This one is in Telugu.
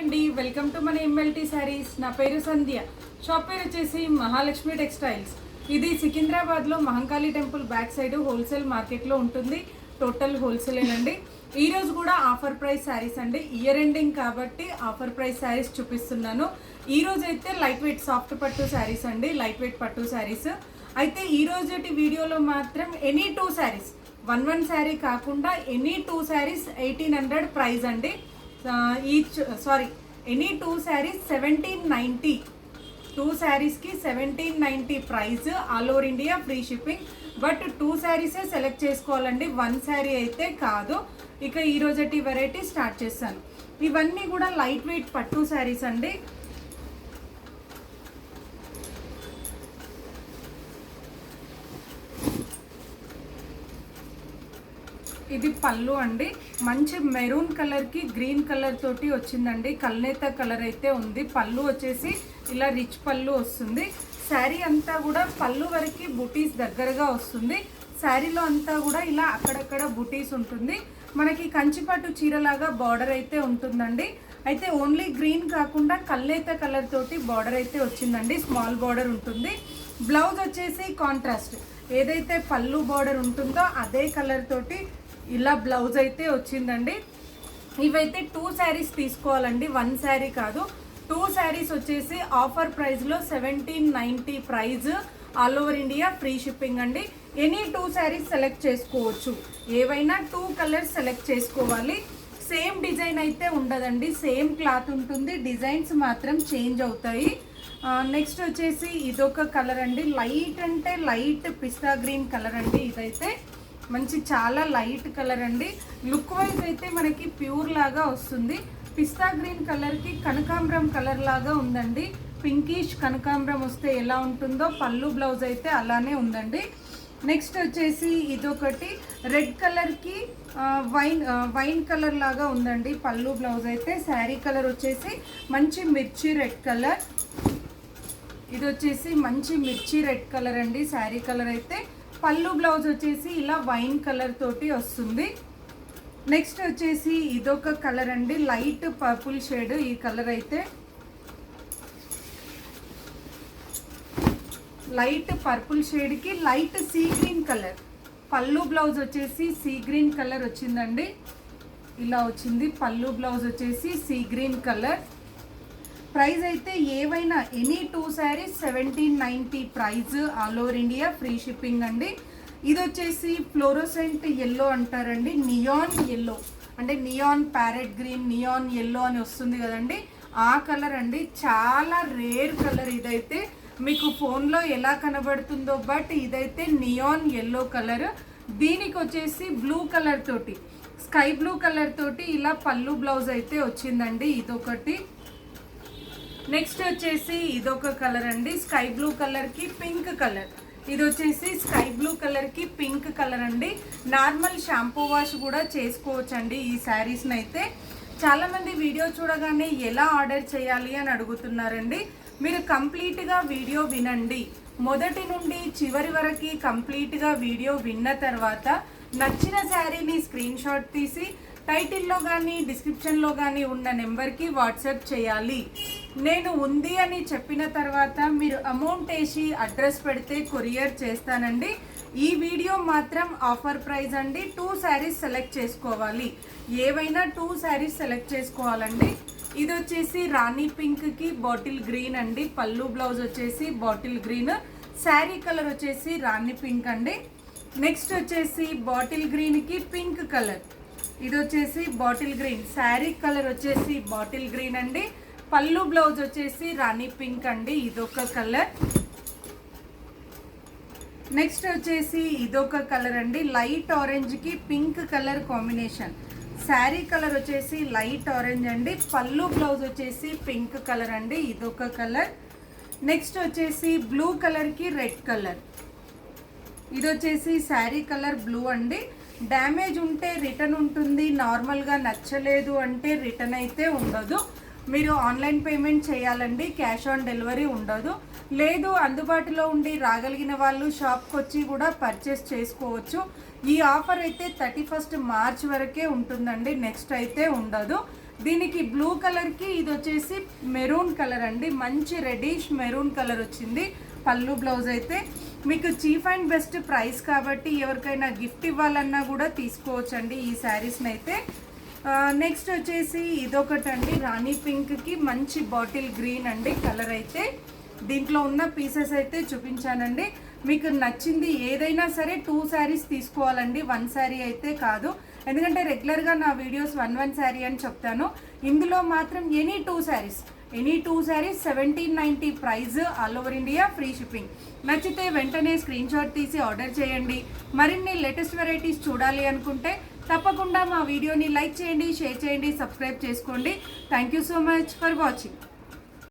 అండి, వెల్కమ్ టు మన ఎంఎల్టీ శారీస్. నా పేరు సంధ్య. షాప్ పేరు వచ్చేసి మహాలక్ష్మి టెక్స్టైల్స్. ఇది సికింద్రాబాద్లో Mahankali temple back side wholesale మార్కెట్లో ఉంటుంది. టోటల్ హోల్సేలేనండి. ఈరోజు కూడా ఆఫర్ ప్రైస్ శారీస్ అండి. ఇయర్ ఎండింగ్ కాబట్టి ఆఫర్ ప్రైస్ శారీస్ చూపిస్తున్నాను. ఈరోజు అయితే లైట్ వెయిట్ సాఫ్ట్ పట్టు శారీస్ అండి, లైట్ వెయిట్ పట్టు శారీస్. అయితే ఈరోజు వీడియోలో మాత్రం ఎనీ 2 శారీస్, 1 శారీ కాకుండా ఎనీ 2 శారీస్ 1800 ప్రైస్ అండి. Each any 2 saris 1790. 2 శారీస్కి 1790 price. All over India free shipping. But 2 శారీసే సెలెక్ట్ చేసుకోవాలండి, 1 శారీ అయితే కాదు. ఇక ఈరోజటి వెరైటీ స్టార్ట్ చేస్తాను. ఇవన్నీ కూడా లైట్ వెయిట్ పట్టు శారీస్ అండి. ఇది పళ్ళు అండి. మంచి మెరూన్ కలర్కి గ్రీన్ కలర్ తోటి వచ్చిందండి. కల్నేత కలర్ అయితే ఉంది. పళ్ళు వచ్చేసి ఇలా రిచ్ పళ్ళు వస్తుంది. శారీ అంతా కూడా పళ్ళు వరకు బుటీస్ దగ్గరగా వస్తుంది. శారీలో అంతా కూడా ఇలా అక్కడక్కడ బుటీస్ ఉంటుంది. మనకి కంచిపట్టు చీరలాగా బార్డర్ అయితే ఉంటుందండి. అయితే ఓన్లీ గ్రీన్ కాకుండా కల్నేత కలర్ తోటి బార్డర్ అయితే వచ్చిందండి. స్మాల్ బార్డర్ ఉంటుంది. బ్లౌజ్ వచ్చేసి కాంట్రాస్ట్, ఏదైతే పళ్ళు బార్డర్ ఉంటుందో అదే కలర్ తోటి ఇలా బ్లౌజ్ అయితే వచ్చిందండి. ఇవైతే 2 శారీస్ తీసుకోవాలండి, 1 శారీ కాదు. 2 శారీస్ వచ్చేసి ఆఫర్ ప్రైస్లో 1790 price. All over India free shipping అండి. ఎనీ 2 శారీస్ సెలెక్ట్ చేసుకోవచ్చు. ఏవైనా 2 కలర్స్ సెలెక్ట్ చేసుకోవాలి. సేమ్ డిజైన్ అయితే ఉండదండి, సేమ్ క్లాత్ ఉంటుంది. డిజైన్స్ మాత్రం చేంజ్ అవుతాయి. నెక్స్ట్ వచ్చేసి ఇదొక కలర్ అండి. లైట్ అంటే లైట్ పిస్తా గ్రీన్ కలర్ అండి. ఇదైతే మంచి చాలా లైట్ కలర్ అండి. లుక్ వైజ్ అయితే మనకి ప్యూర్ లాగా వస్తుంది. పిస్తా గ్రీన్ కలర్కి కనకాంబరం కలర్ లాగా ఉందండి. పింకిష్ కనకాంబరం వస్తే ఎలా ఉంటుందో పళ్ళు బ్లౌజ్ అయితే అలానే ఉందండి. నెక్స్ట్ వచ్చేసి ఇదొకటి రెడ్ కలర్కి వైన్ కలర్ లాగా ఉందండి. పళ్ళు బ్లౌజ్ అయితే శారీ కలర్ వచ్చేసి మంచి మిర్చి రెడ్ కలర్. ఇది వచ్చేసి మంచి మిర్చి రెడ్ కలర్ అండి. శారీ కలర్ అయితే పళ్ళు బ్లౌజ్ వచ్చేసి ఇలా వైన్ కలర్ తోటి వస్తుంది. నెక్స్ట్ వచ్చేసి ఇదొక కలర్ అండి, లైట్ పర్పుల్ షేడ్. ఈ కలర్ అయితే లైట్ పర్పుల్ షేడ్కి లైట్ సీ గ్రీన్ కలర్. పళ్ళు బ్లౌజ్ వచ్చేసి సీ గ్రీన్ కలర్ వచ్చిందండి. ఇలా వచ్చింది. పళ్ళు బ్లౌజ్ వచ్చేసి సీ గ్రీన్ కలర్. ప్రైస్ అయితే ఏవైనా any 2 saris 1790 price. All over India free shipping అండి. ఇది వచ్చేసి ఫ్లోరోసెంట్ ఎల్లో అంటారండి. నియాన్ ఎల్లో అంటే neon parrot green, neon yellow అని వస్తుంది కదండి, ఆ కలర్ అండి. చాలా రేర్ కలర్ ఇదైతే. మీకు ఫోన్లో ఎలా కనబడుతుందో, బట్ ఇదైతే నియాన్ ఎల్లో కలర్. దీనికి వచ్చేసి బ్లూ కలర్ తోటి, స్కై బ్లూ కలర్ తోటి ఇలా పళ్ళు బ్లౌజ్ అయితే వచ్చిందండి. ఇదొకటి. నెక్స్ట్ వచ్చేసి ఇదొక కలర్ అండి, స్కై బ్లూ కలర్కి పింక్ కలర్. ఇది వచ్చేసి స్కై బ్లూ కలర్కి పింక్ కలర్ అండి. నార్మల్ షాంపూ వాష్ కూడా చేసుకోవచ్చు అండి ఈ శారీస్ని అయితే. చాలామంది వీడియో చూడగానే ఎలా ఆర్డర్ చేయాలి అని అడుగుతున్నారండి. మీరు కంప్లీట్గా వీడియో వినండి. మొదటి నుండి చివరి వరకు కంప్లీట్గా వీడియో విన్న తర్వాత నచ్చిన శారీని స్క్రీన్ షాట్ తీసి టైటిల్లో కానీ డిస్క్రిప్షన్లో కానీ ఉన్న నెంబర్కి వాట్సాప్ చేయాలి. నేను ఉంది అని చెప్పిన తర్వాత మీరు అమౌంట్ వేసి అడ్రస్ పెడితే కొరియర్ చేస్తానండి. ఈ వీడియో మాత్రం ఆఫర్ ప్రైస్ అండి. 2 శారీస్ సెలెక్ట్ చేసుకోవాలి. ఏవైనా 2 శారీస్ సెలెక్ట్ చేసుకోవాలండి. ఇది వచ్చేసి రాణి పింక్కి బాటిల్ గ్రీన్ అండి. పళ్ళు బ్లౌజ్ వచ్చేసి బాటిల్ గ్రీన్. శారీ కలర్ వచ్చేసి రాణి పింక్ అండి. నెక్స్ట్ వచ్చేసి బాటిల్ గ్రీన్కి పింక్ కలర్. ఇది వచ్చేసి బాటిల్ గ్రీన్. శారీ కలర్ వచ్చేసి బాటిల్ గ్రీన్ అండి. పళ్ళు బ్లౌజ్ వచ్చేసి రాణి పింక్ అండి. ఇదొక కలర్. నెక్స్ట్ వచ్చేసి ఇదొక కలర్ అండి, లైట్ ఆరెంజ్కి pink colour combination. Sari colour వచ్చేసి లైట్ ఆరెంజ్ అండి. పళ్ళు బ్లౌజ్ వచ్చేసి పింక్ కలర్ అండి. ఇదొక కలర్. నెక్స్ట్ వచ్చేసి బ్లూ కలర్కి రెడ్ కలర్. ఇది వచ్చేసి శారీ కలర్ బ్లూ అండి. డ్యామేజ్ ఉంటే రిటర్న్ ఉంటుంది. నార్మల్గా నచ్చలేదు అంటే రిటర్న్ అయితే ఉండదు. మీరు ఆన్లైన్ పేమెంట్ చేయాలండి, క్యాష్ ఆన్ డెలివరీ ఉండదు. లేదు అందుబాటులో ఉండి రాగలిగిన వాళ్ళు షాప్కి వచ్చి కూడా పర్చేస్ చేసుకోవచ్చు. ఈ ఆఫర్ అయితే 31 మార్చ్ వరకే ఉంటుందండి, నెక్స్ట్ అయితే ఉండదు. దీనికి బ్లూ కలర్కి ఇది వచ్చేసి మెరూన్ కలర్ అండి, మంచి రెడిష్ మెరూన్ కలర్ వచ్చింది పళ్ళు బ్లౌజ్ అయితే. మీకు చీప్ అండ్ బెస్ట్ ప్రైస్ కాబట్టి ఎవరికైనా గిఫ్ట్ ఇవ్వాలన్నా కూడా తీసుకోవచ్చండి ఈ శారీస్ని అయితే. నెక్స్ట్ వచ్చేసి ఇదొకటండి, రాణి పింక్కి మంచి బాటిల్ గ్రీన్ అండి కలర్ అయితే. దీంట్లో ఉన్న పీసెస్ అయితే చూపించానండి. మీకు నచ్చింది ఏదైనా సరే 2 శారీస్ తీసుకోవాలండి, 1 శారీ అయితే కాదు. ఎందుకంటే రెగ్యులర్గా నా వీడియోస్ 1 శారీ అని చెప్తాను. ఇందులో మాత్రం any 2 saris 1790 price, all over India free shipping. నచ్చితే వెంటనే స్క్రీన్ షాట్ తీసి ఆర్డర్ చేయండి. మరిన్ని లేటెస్ట్ వెరైటీస్ చూడాలి అనుకుంటే తప్పకుండా మా వీడియోని లైక్ చేయండి, షేర్ చేయండి, సబ్స్క్రైబ్ చేసుకోండి. Thank you so much for watching.